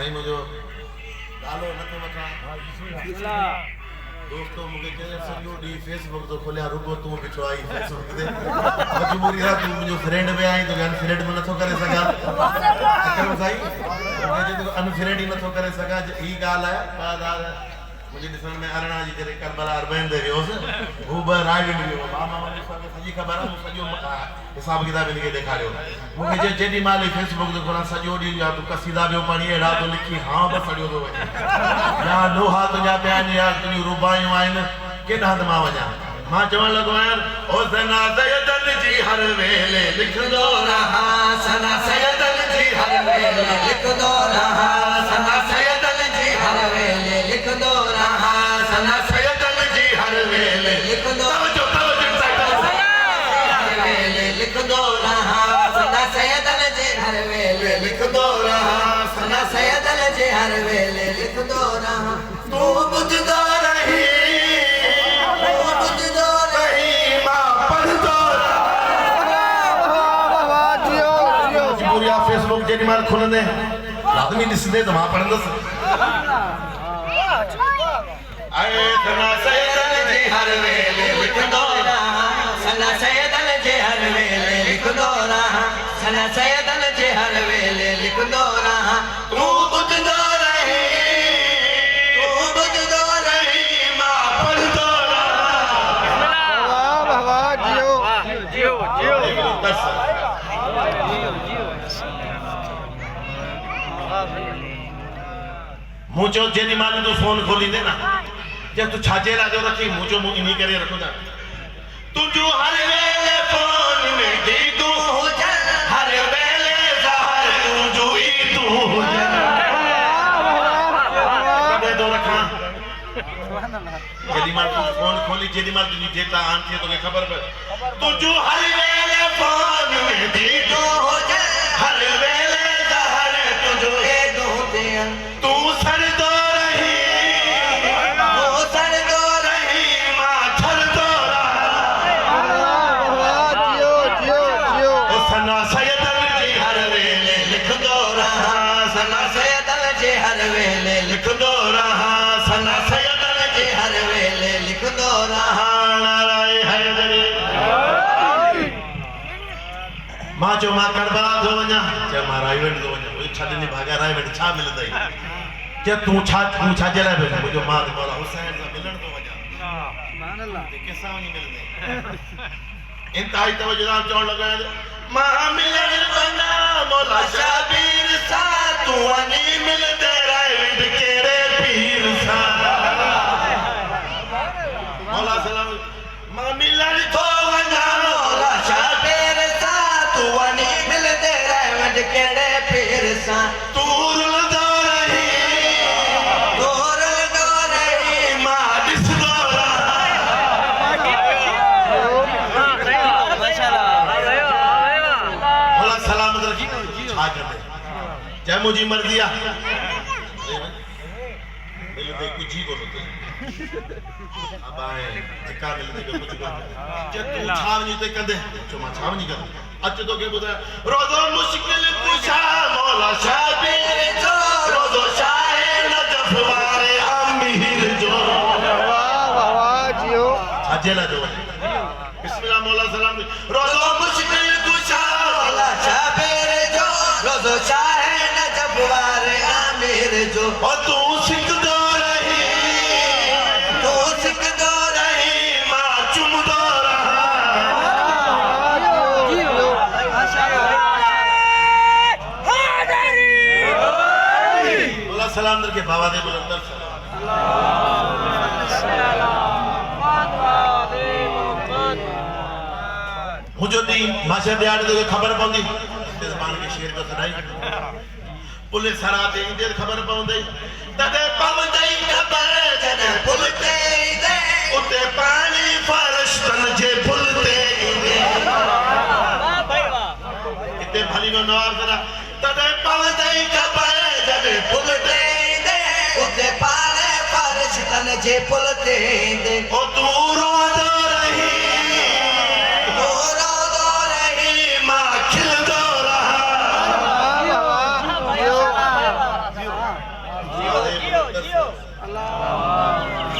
साईं मुझो गालो न तो वठा दोस्तों मुझे चले सॼो ॾींहुं फेसबुक तो खोलिया रुगो तूं बिठो आई फेसबुक ते मजबूरी आहे तूं मुंहिंजो फ्रेंड में आई तो अनफ्रेंड में नथो करे सघां अकरम साईं मुझे तो अनफ्रेंड ही नथो करे सघां ही ॻाल्हि आहे बादार मुझे ॾिसण में अरणा जी करे करबला अरबैन ते वियोसि हू ब राय विंड वियो मामा मुंहिंजी सॼी ख़बर आहे मूं सॼो हिसाब किताब हिनखे ॾेखारियो मूंखे जेॾी महिल फेसबुक ते खोलां सॼो ॾींहुं या तूं कसीदा पियो पढ़ी अहिड़ा तो लिखी हाँ बसि सॼो थो वञे या लोहा तुंहिंजा पिया आहिनि या तुंहिंजूं रुबायूं आहिनि केॾां हंधि मां वञां मां चवण लॻो आहियां ओ सना सैयदन जी हर वेले लिखंदो रहा सना सैयदन जी हर वेले लिखंदो रहा सना सैयदन जी हर वेले लिखंदो रहा सना सैयदन जी हर वेले लिखंदो लिखंदो रहा सना सैयदन जे हर वेले लिखंदो रहा सना सैयदन जे हर वेले लिखंदो रहा तू ॿुधंदो रही फेसबुक जेॾी महिल खुलंदे लाज़मी ॾिसंदे त मां पढ़ंदुसि सना सैयदन जे हर वेले लिखंदो रहा सना सैयदन जे हर वेले लिखंदो रहा सना सैयदन जे हर वेले लिखंदो रहा तू ॿुधंदो रही मां पढ़ंदो रहा जियो जियो जियो मुझो जेॾी महिल तूं फोन खोलींदे न जे तूं छाजे लाइ रखी मुझो मूं इन करे रखंदा तुंहिंजो हर वेले फोन में तूं हुजे हर वेले ज़हर तुंहिंजो ई तूं हुजे कॾहिं थो रखां जेॾी महिल तूं फोन खोली जेॾी महिल तुंहिंजी डेटा ऑन थिए तोखे ख़बर पए तुंहिंजो हर वेले फोन में तूं हुजे हर वेले ज़हर तुंहिंजो ई तूं हुजे तूं सड़दो रही मां छड़दो रहा सना सैयदन जी हर वेले लिखंदो रहा सना सैयदन जे हर वेले लिखंदो रहा सना सैयदन जे हर वेले लिखंदो रहा नाराए हैदरी मां चयो मां करबला थो वञा चयो मां रायवंड थो वञा छॾनी भागा रायवंड छा मिलंदई के तू छाजे लाइ भेजो मुझो मां मौला हुसैन सां मिलण तो वञा सुभान अल्लाह ते कैसा वञी मिलंदे इंतहाई तवज्जो सां चवण लॻा मां मिलण वञा मौला शाबीर सां तू वञी मिलंदे रायवंड कहिड़े पीर सां मौला सलाम मां मिलण थो वञा मौला शाबीर सां तू वञी मिलंदे रायवंड कहिड़े पीर सां तू रुलंदो जय मुझी मर्जी आ मिलते कुछ ही को होते अब आए टिका मिलते कुछ को जे तू छावनी ते कंदे जो मां छावनी कर अच तो के बुधा रोज़ो मुश्किल कुशा मौला शाबीर जो रोज़ो शाहे नजफ वारे अमीर जो वाह वाह जियो छाजेला जो बिस्मिल्लाह मौला सलाम रोज़ो मुश्किल कुशा मौला शाबीर जो रोज़ो शाहे वारे आमिर जो और तू सिकदो रही मां चुमदो रहा बोला सलाम दर के बाबा दे बुलंदर मुझो दी माशा दिहाड़े तो खबर पवंदी ज़बान के शेर को सुनाई पुलिस हराते इंदे खबर पवंदी तदे पवंदी खबर जने पुलते दे उते पानी फरश्तन जे पुलते दे वाह भाई वाह इते भली नो नवाब जरा तदे पवंदी खबर जने पुलते दे उते पानी फरश्तन जे पुलते दे ओ तू रोदो रही मां खिलदो रहा जियो जियो अल्लाह